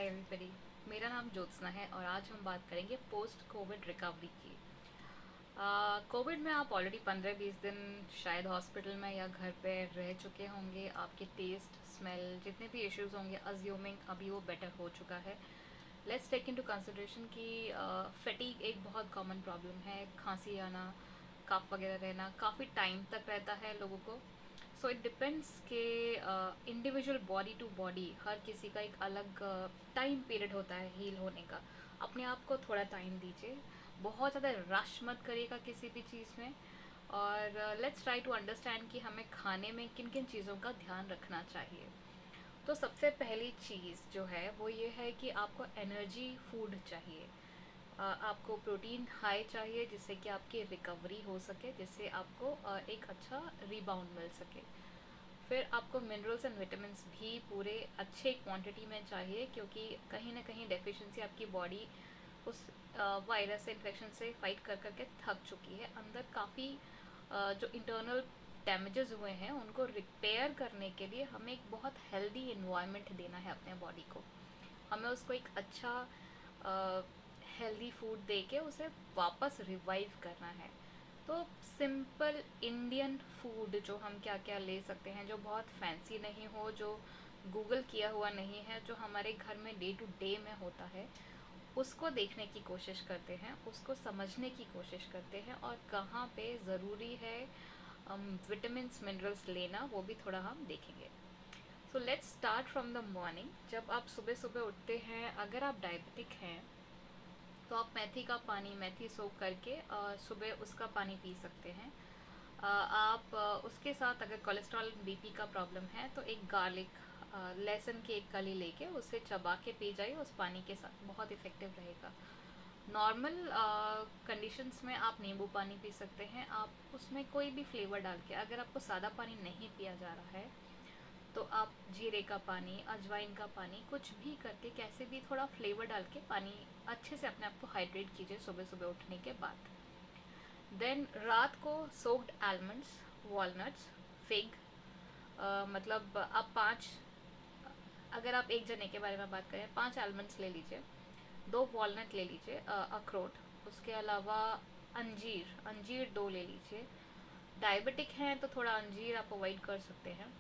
Everybody. मेरा नाम ज्योत्सना है और आज हम बात करेंगे पोस्ट कोविड रिकवरी की। कोविड में आप ऑलरेडी 15-20 दिन शायद हॉस्पिटल में या घर पे रह चुके होंगे। आपके टेस्ट, स्मेल, जितने भी इश्यूज होंगे, अज्यूमिंग अभी वो बेटर हो चुका है। लेट्स टेक इनटू कंसिडरेशन कि फटीग एक बहुत कॉमन प्रॉब्लम है। खांसी आना, कफ वगैरह रहना काफ़ी टाइम तक रहता है लोगों को। सो इट डिपेंड्स के इंडिविजुअल बॉडी टू बॉडी हर किसी का एक अलग टाइम पीरियड होता है हील होने का। अपने आप को थोड़ा टाइम दीजिए, बहुत ज़्यादा रश मत करिएगा किसी भी चीज़ में। और लेट्स ट्राई टू अंडरस्टैंड कि हमें खाने में किन किन चीज़ों का ध्यान रखना चाहिए। तो सबसे पहली चीज़ जो है वो ये है कि आपको एनर्जी फूड चाहिए। आपको प्रोटीन हाई चाहिए जिससे कि आपकी रिकवरी हो सके, जिससे आपको एक अच्छा रिबाउंड मिल सके। फिर आपको मिनरल्स एंड विटामिन्स भी पूरे अच्छे क्वांटिटी में चाहिए, क्योंकि कहीं ना कहीं डेफिशिएंसी आपकी बॉडी उस वायरस से, इन्फेक्शन से फाइट कर करके थक चुकी है। अंदर काफ़ी जो इंटरनल डैमेजेस हुए हैं उनको रिपेयर करने के लिए हमें एक बहुत हेल्दी इन्वायरमेंट देना है अपने बॉडी को। हमें उसको एक अच्छा हेल्दी फूड दे के उसे वापस रिवाइव करना है। तो सिंपल इंडियन फूड जो हम क्या क्या ले सकते हैं, जो बहुत फैंसी नहीं हो, जो गूगल किया हुआ नहीं है, जो हमारे घर में डे टू डे में होता है, उसको देखने की कोशिश करते हैं, उसको समझने की कोशिश करते हैं और कहाँ पे ज़रूरी है विटामिन्स मिनरल्स लेना, वो भी थोड़ा हम देखेंगे। So let's start from the morning. जब आप सुबह सुबह उठते हैं, अगर आप डायबिटिक हैं तो आप मेथी का पानी, मेथी सोख करके सुबह उसका पानी पी सकते हैं। आप उसके साथ अगर कोलेस्ट्रॉल बीपी का प्रॉब्लम है तो एक गार्लिक, लहसुन की एक कली लेके उसे चबा के पी जाइए उस पानी के साथ, बहुत इफ़ेक्टिव रहेगा। नॉर्मल कंडीशंस में आप नींबू पानी पी सकते हैं, आप उसमें कोई भी फ्लेवर डाल के। अगर आपको सादा पानी नहीं पिया जा रहा है तो आप जीरे का पानी, अजवाइन का पानी, कुछ भी करके कैसे भी थोड़ा फ्लेवर डाल के पानी अच्छे से अपने आप को हाइड्रेट कीजिए सुबह सुबह उठने के बाद। देन रात को सोक्ड आलमंड्स, वॉलनट्स, फिग, मतलब आप 5, अगर आप एक जने के बारे में बात करें, 5 आलमंड्स ले लीजिए, 2 वॉलनट ले लीजिए, अखरोट, उसके अलावा अंजीर, अंजीर 2 ले लीजिए। डायबिटिक हैं तो थोड़ा अंजीर आप अवॉइड कर सकते हैं।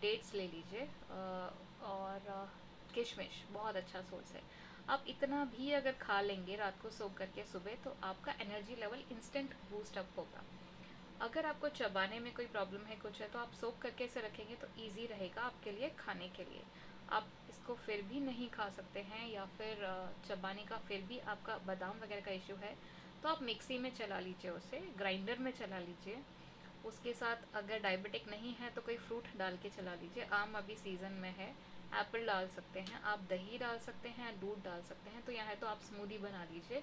डेट्स ले लीजिए और किशमिश बहुत अच्छा सोर्स है। आप इतना भी अगर खा लेंगे रात को सोख करके सुबह, तो आपका energy level instant boost up होगा। अगर आपको चबाने में कोई प्रॉब्लम है, कुछ है, तो आप सोख करके इसे रखेंगे तो ईजी रहेगा आपके लिए खाने के लिए। आप इसको फिर भी नहीं खा सकते हैं या फिर चबाने का फिर भी आपका बादाम वगैरह का इशू है, तो आप मिक्सी में चला लीजिए, उसे ग्राइंडर में चला लीजिए। उसके साथ अगर डायबिटिक नहीं है तो कोई फ्रूट डाल के चला लीजिए। आम अभी सीज़न में है, एप्पल डाल सकते हैं, आप दही डाल सकते हैं, दूध डाल सकते हैं, तो यहाँ है तो आप स्मूदी बना लीजिए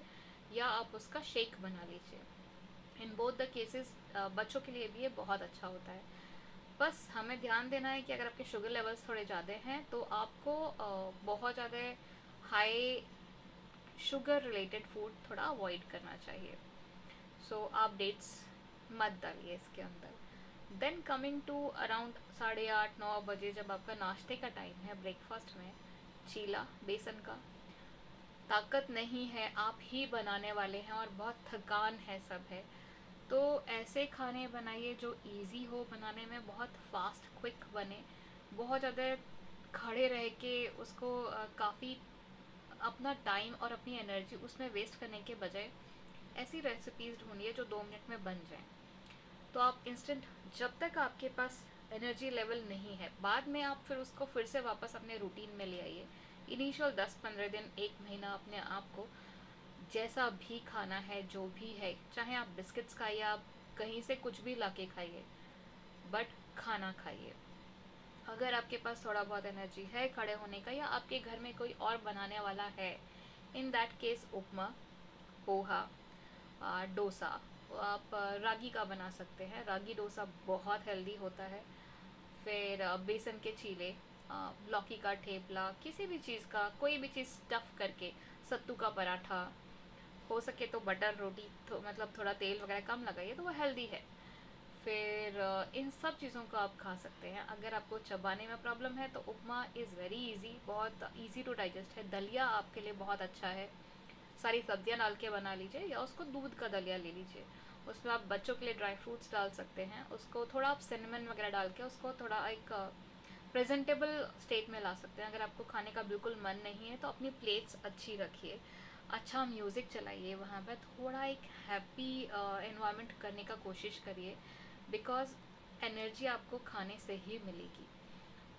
या आप उसका शेक बना लीजिए। इन बोथ द केसेस बच्चों के लिए भी ये बहुत अच्छा होता है। बस हमें ध्यान देना है कि अगर आपके शुगर लेवल्स थोड़े ज़्यादा हैं तो आपको बहुत ज़्यादा हाई शुगर रिलेटेड फूड थोड़ा अवॉइड करना चाहिए। सो आप डेट्स मत डालिए इसके अंदर। देन कमिंग टू अराउंड 8:30-9 बजे, जब आपका नाश्ते का टाइम है, ब्रेकफास्ट में चीला बेसन का, ताकत नहीं है, आप ही बनाने वाले हैं और बहुत थकान है, सब है, तो ऐसे खाने बनाइए जो इजी हो बनाने में, बहुत फास्ट क्विक बने। बहुत ज़्यादा खड़े रह के उसको काफ़ी अपना टाइम और अपनी एनर्जी उसमें वेस्ट करने के बजाय ऐसी रेसिपीज़ ढूंढिए जो 2 मिनट में बन जाएं। तो आप इंस्टेंट, जब तक आपके पास एनर्जी लेवल नहीं है, बाद में आप फिर उसको फिर से वापस अपने रूटीन में ले आइए। इनिशियल 10-15 दिन, 1 महीना अपने आप को जैसा भी खाना है, जो भी है, चाहे आप बिस्किट्स खाइए, आप कहीं से कुछ भी ला के खाइए, बट खाना खाइए। अगर आपके पास थोड़ा बहुत एनर्जी है खड़े होने का, या आपके घर में कोई और बनाने वाला है, इन दैट केस उपमा, पोहा, डोसा, आप रागी का बना सकते हैं। रागी डोसा बहुत हेल्दी होता है। फिर बेसन के चीले, लौकी का ठेपला, किसी भी चीज़ का कोई भी चीज़ स्टफ़ करके, सत्तू का पराठा, हो सके तो बटर रोटी, तो मतलब थोड़ा तेल वगैरह कम लगाइए तो वो हेल्दी है। फिर इन सब चीज़ों को आप खा सकते हैं। अगर आपको चबाने में प्रॉब्लम है तो उपमा इज़ वेरी इजी, बहुत इजी टू डाइजेस्ट है। दलिया आपके लिए बहुत अच्छा है, सारी सब्जियां डाल के बना लीजिए, या उसको दूध का दलिया ले लीजिए। उसमें आप बच्चों के लिए ड्राई फ्रूट्स डाल सकते हैं, उसको थोड़ा आप सिनेमन वगैरह डाल के उसको थोड़ा एक प्रेजेंटेबल स्टेट में ला सकते हैं। अगर आपको खाने का बिल्कुल मन नहीं है तो अपनी प्लेट्स अच्छी रखिए, अच्छा म्यूज़िक चलाइए, वहाँ पर थोड़ा एक हैप्पी इन्वायरमेंट करने का कोशिश करिए, बिकॉज एनर्जी आपको खाने से ही मिलेगी।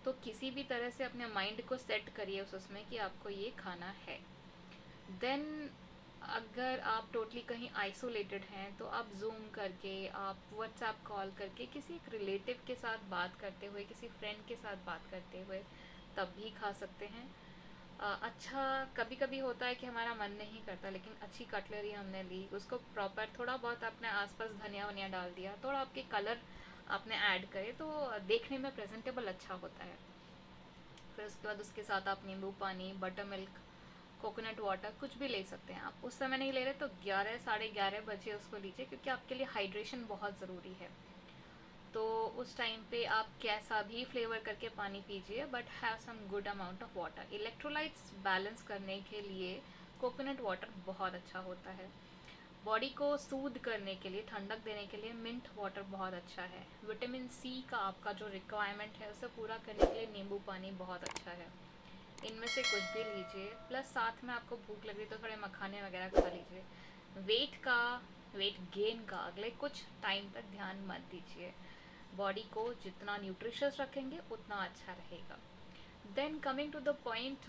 तो किसी भी तरह से अपने माइंड को सेट करिए उसमें कि आपको ये खाना है। देन अगर आप टोटली कहीं आइसोलेटेड हैं तो आप जूम करके, आप व्हाट्सएप कॉल करके किसी एक रिलेटिव के साथ बात करते हुए, किसी फ्रेंड के साथ बात करते हुए तब भी खा सकते हैं। अच्छा, कभी कभी होता है कि हमारा मन नहीं करता, लेकिन अच्छी कटलरी हमने ली, उसको प्रॉपर थोड़ा बहुत अपने आसपास धनिया वनिया डाल दिया, थोड़ा आपके कलर आपने ऐड करे तो देखने में प्रेजेंटेबल अच्छा होता है। फिर उसके बाद उसके साथ आप नींबू पानी, बटर मिल्क, कोकोनट वाटर कुछ भी ले सकते हैं। आप उस समय नहीं ले रहे तो 11 साढ़े 11 बजे उसको लीजिए, क्योंकि आपके लिए हाइड्रेशन बहुत ज़रूरी है। तो उस टाइम पे आप कैसा भी फ्लेवर करके पानी पीजिए, but have some good amount of water. Electrolytes balance करने के लिए कोकोनट वाटर बहुत अच्छा होता है। बॉडी को सूद करने के लिए, ठंडक देने के लिए मिंट वाटर बहुत अच्छा है। विटामिन सी का आपका जो रिक्वायरमेंट है उसे पूरा करने के लिए नींबू पानी बहुत अच्छा है। इनमें से कुछ भी लीजिए, प्लस साथ में आपको भूख लग रही तो थोड़े मखाने वगैरह खा लीजिए। वेट गेन का अगले कुछ टाइम तक ध्यान मत दीजिए। बॉडी को जितना न्यूट्रिशियस रखेंगे उतना अच्छा रहेगा। Then coming to the point,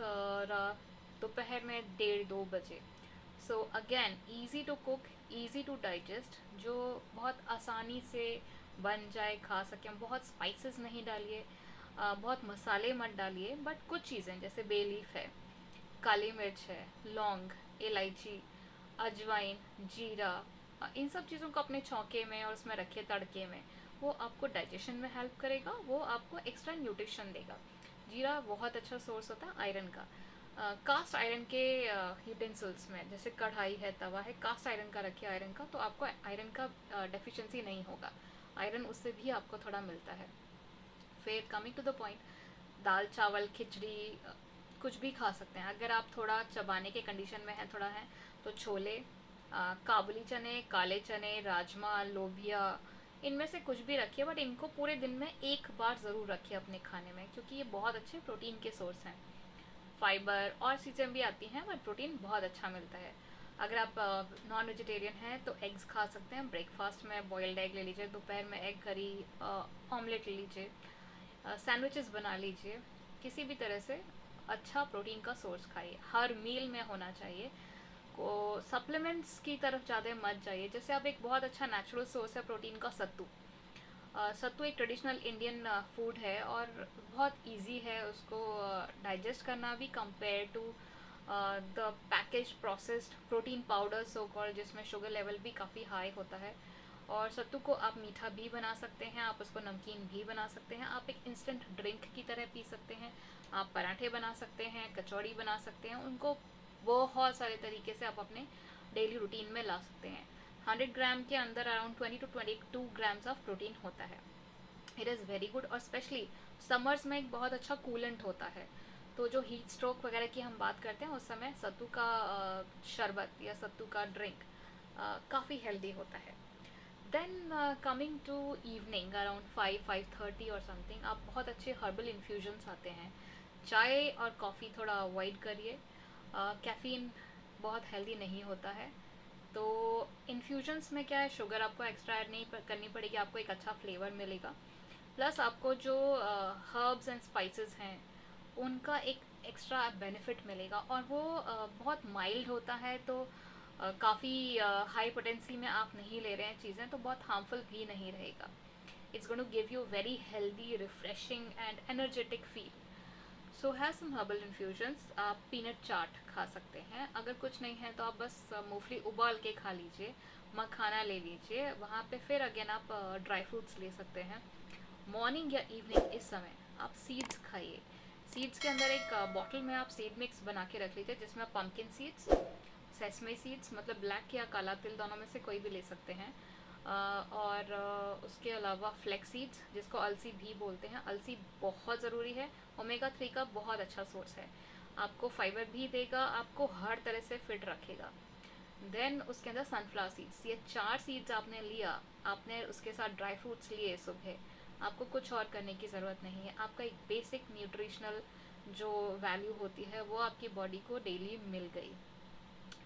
दोपहर में 1:30-2 बजे, so again easy to cook, easy to digest, जो बहुत आसानी से बन जाए, खा सकें। बहुत स्पाइसेस नहीं डालिए, बहुत मसाले मत डालिए, बट कुछ चीज़ें जैसे बे लीफ है, काली मिर्च है, लौंग, इलायची, अजवाइन, जीरा, इन सब चीज़ों को अपने छौंके में और उसमें रखिए तड़के में। वो आपको डाइजेशन में हेल्प करेगा, वो आपको एक्स्ट्रा न्यूट्रिशन देगा। जीरा बहुत अच्छा सोर्स होता है आयरन का। कास्ट आयरन के यूटेंसिल्स में, जैसे कढ़ाई है, तवा है, कास्ट आयरन का रखिए, आयरन का, तो आपको आयरन का डेफिशिएंसी नहीं होगा। आयरन उससे भी आपको थोड़ा मिलता है। फिर कमिंग टू द पॉइंट, दाल चावल खिचड़ी कुछ भी खा सकते हैं। अगर आप थोड़ा चबाने के कंडीशन में हैं, थोड़ा है, तो छोले, काबुली चने, काले चने, राजमा, लोबिया, इनमें से कुछ भी रखिए, बट इनको पूरे दिन में एक बार ज़रूर रखिए अपने खाने में, क्योंकि ये बहुत अच्छे प्रोटीन के सोर्स हैं। फाइबर और चीज़ें भी आती हैं, बट प्रोटीन बहुत अच्छा मिलता है। अगर आप नॉन वेजिटेरियन हैं तो एग्स खा सकते हैं। ब्रेकफास्ट में बॉइल्ड एग ले लीजिए, दोपहर में एग करी, ऑमलेट ले लीजिए, सैंडविचेस बना लीजिए। किसी भी तरह से अच्छा प्रोटीन का सोर्स खाइए, हर मील में होना चाहिए। को सप्लीमेंट्स की तरफ ज़्यादा मत जाइए। जैसे आप, एक बहुत अच्छा नेचुरल सोर्स है प्रोटीन का सत्तू। सत्तू एक ट्रेडिशनल इंडियन फूड है और बहुत इजी है उसको डाइजेस्ट करना भी, compare to the package processed protein powder so called, जिसमें शुगर लेवल भी काफ़ी हाई होता है। और सत्तू को आप मीठा भी बना सकते हैं, आप उसको नमकीन भी बना सकते हैं, आप एक इंस्टेंट ड्रिंक की तरह पी सकते हैं, आप पराठे बना सकते हैं, कचौड़ी बना सकते हैं। उनको बहुत सारे तरीके से आप अपने डेली रूटीन में ला सकते हैं। 100 ग्राम के अंदर around 20 to 22 grams of protein होता है। इट इज़ वेरी गुड, और स्पेशली समर्स में एक बहुत अच्छा कूलेंट होता है। तो जो हीट स्ट्रोक वगैरह की हम बात करते हैं, उस समय सत्तू का शरबत या सत्तू का ड्रिंक काफ़ी हेल्दी होता है। Then coming to evening around 5-5:30 और समथिंग, आप बहुत अच्छे हर्बल इन्फ्यूजन्स आते हैं। चाय और कॉफ़ी थोड़ा अवॉइड करिए, कैफ़ीन बहुत हेल्दी नहीं होता है। तो इन्फ्यूजन्स में क्या है, शुगर आपको एक्स्ट्रा ऐड नहीं करनी पड़ेगी, आपको एक अच्छा फ्लेवर मिलेगा। प्लस आपको जो हर्ब्स एंड स्पाइसेस हैं उनका एक एक्स्ट्रा बेनिफिट मिलेगा, और वो बहुत माइल्ड होता है। तो काफ़ी हाई पोटेंसी में आप नहीं ले रहे हैं चीज़ें, तो बहुत हार्मफुल भी नहीं रहेगा। It's going to give you very healthy, refreshing and energetic feel. So have some herbal infusions. आप पीनट चाट खा सकते हैं। अगर कुछ नहीं है तो आप बस मूंगफली उबाल के खा लीजिए, मखाना ले लीजिए, वहाँ पे फिर अगेन आप ड्राई फ्रूट्स ले सकते हैं। मॉर्निंग या इवनिंग इस समय आप सीड्स खाइए। सीड्स के अंदर एक बॉटल में आप सीड मिक्स बना के रख लीजिए, जिसमें पंपकिन सीड्स, सेसमे सीड्स, मतलब ब्लैक या काला तिल, दोनों में से कोई भी ले सकते हैं, और उसके अलावा फ्लैक्सीड्स, जिसको अलसी भी बोलते हैं, अलसी बहुत ज़रूरी है। ओमेगा 3 का बहुत अच्छा सोर्स है, आपको फाइबर भी देगा, आपको हर तरह से फिट रखेगा। देन उसके अंदर सनफ्लावर सीड्स, ये 4 सीड्स आपने लिया, आपने उसके साथ ड्राई फ्रूट्स लिए सुबह, आपको कुछ और करने की ज़रूरत नहीं है। आपका एक बेसिक न्यूट्रिशनल जो वैल्यू होती है वो आपकी बॉडी को डेली मिल गई।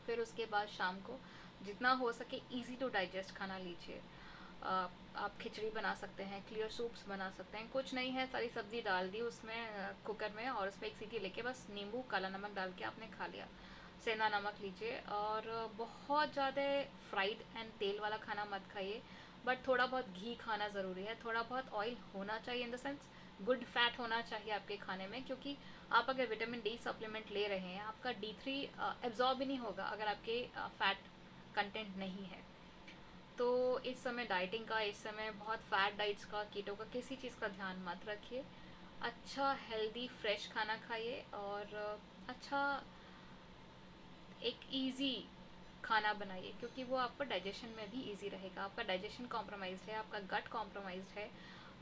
फिर उसके बाद शाम को जितना हो सके इजी टू डाइजेस्ट खाना लीजिए। आप खिचड़ी बना सकते हैं, क्लियर सूप्स बना सकते हैं, कुछ नहीं है, सारी सब्जी डाल दी उसमें कुकर में, और उसमें एक सीटी लेके बस नींबू काला नमक डाल के आपने खा लिया। सेंधा नमक लीजिए, और बहुत ज़्यादा फ्राइड एंड तेल वाला खाना मत खाइए, बट थोड़ा बहुत घी खाना ज़रूरी है, थोड़ा बहुत ऑयल होना चाहिए, in the sense good fat होना चाहिए आपके खाने में, क्योंकि आप अगर विटामिन डी सप्लीमेंट ले रहे हैं, आपका D3 एब्जॉर्ब ही नहीं होगा अगर आपके फैट कंटेंट नहीं है। तो इस समय डाइटिंग का, इस समय बहुत फैट डाइट्स का, कीटो का, किसी चीज़ का ध्यान मत रखिए। अच्छा हेल्दी फ्रेश खाना खाइए, और अच्छा एक इजी खाना बनाइए, क्योंकि वो आपको डाइजेशन में भी इजी रहेगा। आपका डाइजेशन कॉम्प्रोमाइज्ड है, आपका गट कॉम्प्रोमाइज्ड है,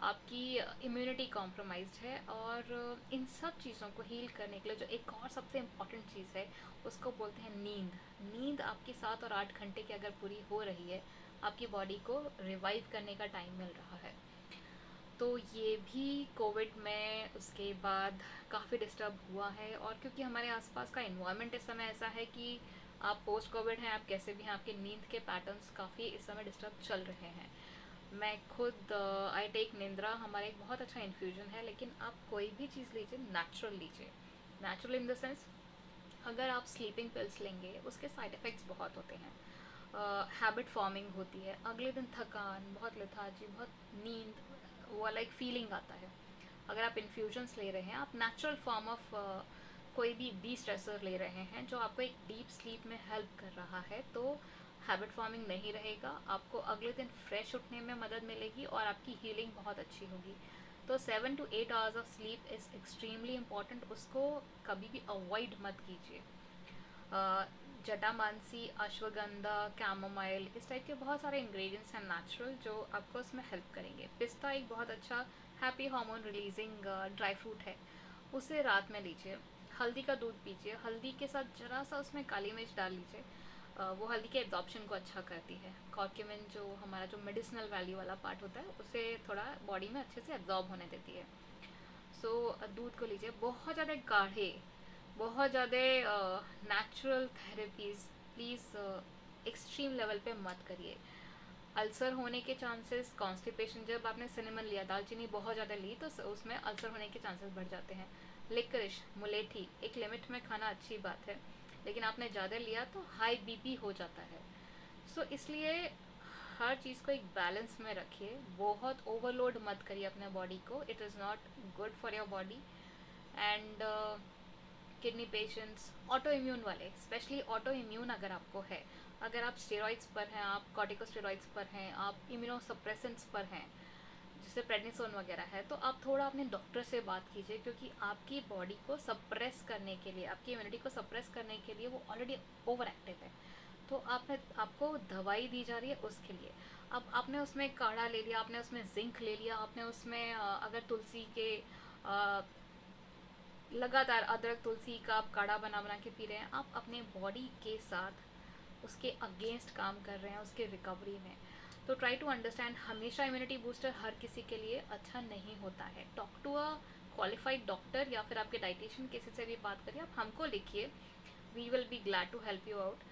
आपकी इम्यूनिटी कॉम्प्रोमाइज्ड है, और इन सब चीज़ों को हील करने के लिए जो एक और सबसे इम्पॉर्टेंट चीज़ है उसको बोलते हैं नींद। नींद आपकी 7 और 8 घंटे की अगर पूरी हो रही है, आपकी बॉडी को रिवाइव करने का टाइम मिल रहा है। तो ये भी कोविड में उसके बाद काफ़ी डिस्टर्ब हुआ है, और क्योंकि हमारे आसपास का इन्वायरमेंट इस समय ऐसा है कि आप पोस्ट कोविड हैं, आप कैसे भी हैं, आपके नींद के पैटर्न्स काफ़ी इस समय डिस्टर्ब चल रहे हैं। मैं खुद आई टेक निंद्रा, हमारा एक बहुत अच्छा इन्फ्यूजन है, लेकिन आप कोई भी चीज़ लीजिए नेचुरल लीजिए। नेचुरल इन द सेंस, अगर आप स्लीपिंग पिल्स लेंगे उसके साइड इफ़ेक्ट्स बहुत होते हैं, हैबिट फॉर्मिंग होती है, अगले दिन थकान, बहुत लेथार्जी, बहुत नींद, वो लाइक फीलिंग आता है। अगर आप इन्फ्यूजन्स ले रहे हैं, आप नेचुरल फॉर्म ऑफ कोई भी डी स्ट्रेसर ले रहे हैं जो आपको एक डीप स्लीप में हेल्प कर रहा है, तो हैबिट फॉर्मिंग नहीं रहेगा, आपको अगले दिन फ्रेश उठने में मदद मिलेगी, और आपकी हीलिंग बहुत अच्छी होगी। तो 7 to 8 hours of sleep is extremely important, उसको कभी भी अवॉइड मत कीजिए। जटामांसी, अश्वगंधा, कैमोमाइल, इस टाइप के बहुत सारे इंग्रेडिएंट्स हैं नेचुरल जो आपको इसमें हेल्प करेंगे। पिस्ता एक बहुत अच्छा happy hormone releasing dry fruit है, उसे रात में लीजिए। हल्दी का दूध पीजिए, हल्दी के साथ जरा सा उसमें काली मिर्च डाल लीजिए, वो हल्दी के एब्जॉर्प्शन को अच्छा करती है। कॉर्क्यूमिन जो हमारा जो मेडिसिनल वैल्यू वाला पार्ट होता है, उसे थोड़ा बॉडी में अच्छे से एब्जॉर्ब होने देती है। सो दूध को लीजिए, बहुत ज़्यादा गाढ़े, बहुत ज़्यादा natural therapies please extreme level पे मत करिए। अल्सर होने के चांसेस, कॉन्स्टिपेशन, जब आपने सिनेमन लिया, दालचीनी बहुत ज़्यादा ली तो उसमें अल्सर होने के चांसेस बढ़ जाते हैं। लिकरिश, मुलेठी, एक लिमिट में खाना अच्छी बात है, लेकिन आपने ज़्यादा लिया तो हाई बीपी हो जाता है। सो इसलिए हर चीज़ को एक बैलेंस में रखिए, बहुत ओवरलोड मत करिए अपने बॉडी को, it is not good for your body. And kidney patients, auto immune वाले, स्पेशली ऑटो इम्यून अगर आपको है, अगर आप स्टेरॉइड्स पर हैं, आप कॉर्टिकोस्टेरॉइड्स पर हैं, आप इम्यूनोसप्रेसेंट्स पर हैं, जैसे प्रेडनिसोन वगैरह है, तो आप थोड़ा अपने डॉक्टर से बात कीजिए, क्योंकि आपकी बॉडी को सप्रेस करने के लिए, आपकी इम्यूनिटी को सप्रेस करने के लिए वो ऑलरेडी ओवर एक्टिव है, तो आपको दवाई दी जा रही है उसके लिए। अब आपने उसमें काढ़ा ले लिया, आपने उसमें जिंक ले लिया, आपने उसमें अगर तुलसी के लगातार अदरक तुलसी का आप काढ़ा बना बना के पी रहे हैं, आप अपने बॉडी के साथ उसके अगेंस्ट काम कर रहे हैं उसके रिकवरी में। तो ट्राई टू अंडरस्टैंड, हमेशा इम्यूनिटी बूस्टर हर किसी के लिए अच्छा नहीं होता है। Talk to a qualified doctor, या फिर आपके डाइटिशियन किसी से भी बात करिए, आप हमको लिखिए, we will be glad to help you out.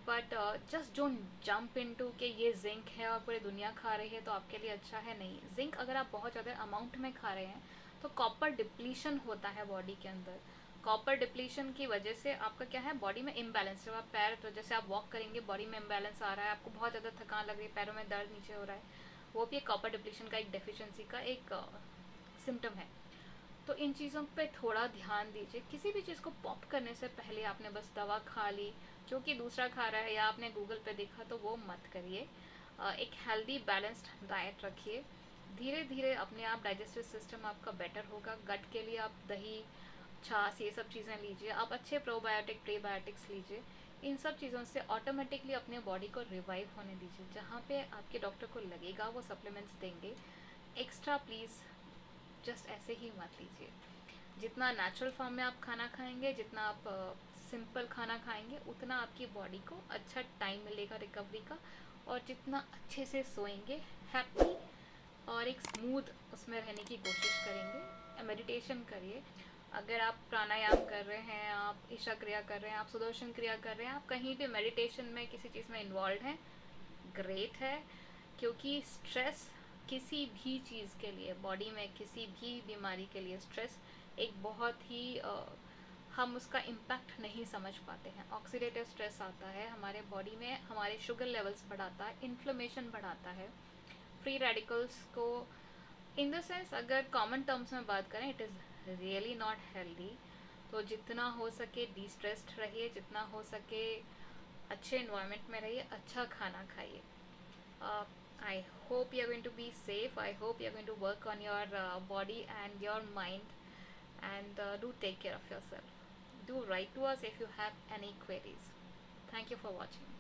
But just don't jump into कि ये जिंक है और पूरी दुनिया खा रही है तो आपके लिए अच्छा है। नहीं, जिंक अगर आप बहुत ज़्यादा अमाउंट में खा रहे हैं तो कॉपर डिप्लीशन होता है बॉडी के अंदर। कॉपर डिप्लीशन की वजह से आपका क्या है, बॉडी में इम्बैलेंस, जब आप पैर, तो जैसे आप वॉक करेंगे बॉडी में इम्बैलेंस आ रहा है, आपको बहुत ज़्यादा थकान लग रही है, पैरों में दर्द नीचे हो रहा है, वो भी कॉपर डिप्लीशन का एक डेफिशिएंसी का एक सिम्टम है। तो इन चीज़ों पे थोड़ा ध्यान दीजिए। किसी भी चीज़ को पॉप करने से पहले आपने बस दवा खा ली जो कि दूसरा खा रहा है, या आपने गूगल पे देखा, तो वो मत करिए। एक हेल्दी बैलेंस्ड डाइट रखिए, धीरे धीरे अपने आप डाइजेस्टिव सिस्टम आपका बेटर होगा। गट के लिए आप दही, छाछ, ये सब चीज़ें लीजिए, आप अच्छे प्रोबायोटिक प्रीबायोटिक्स लीजिए। इन सब चीज़ों से ऑटोमेटिकली अपने बॉडी को रिवाइव होने दीजिए। जहाँ पे आपके डॉक्टर को लगेगा वो सप्लीमेंट्स देंगे, एक्स्ट्रा प्लीज़ जस्ट ऐसे ही मत लीजिए। जितना नेचुरल फॉर्म में आप खाना खाएंगे, जितना आप सिंपल खाना खाएंगे, उतना आपकी बॉडी को अच्छा टाइम मिलेगा रिकवरी का। और जितना अच्छे से सोएंगे, हैप्पी और एक स्मूथ उसमें रहने की कोशिश करेंगे। मेडिटेशन करिए। अगर आप प्राणायाम कर रहे हैं, आप ईशा क्रिया कर रहे हैं, आप सुदर्शन क्रिया कर रहे हैं, आप कहीं भी मेडिटेशन में किसी चीज़ में इन्वॉल्व हैं, ग्रेट है। क्योंकि स्ट्रेस किसी भी चीज़ के लिए, बॉडी में किसी भी बीमारी के लिए स्ट्रेस एक बहुत ही हम उसका इम्पैक्ट नहीं समझ पाते हैं। ऑक्सीडेटिव स्ट्रेस आता है हमारे बॉडी में, हमारे शुगर लेवल्स बढ़ाता है, इन्फ्लेमेशन बढ़ाता है, फ्री रेडिकल्स को, इन द सेंस अगर कॉमन टर्म्स में बात करें, it is really not healthy. तो जितना हो सके डी स्ट्रेस्ड रहिए, जितना हो सके अच्छे इन्वायरमेंट में रहिए, अच्छा खाना खाइए। I hope you're going to be safe. I hope you're going to work on your body and your mind, and do take care of yourself. Do write to us if you have any queries. Thank you for watching.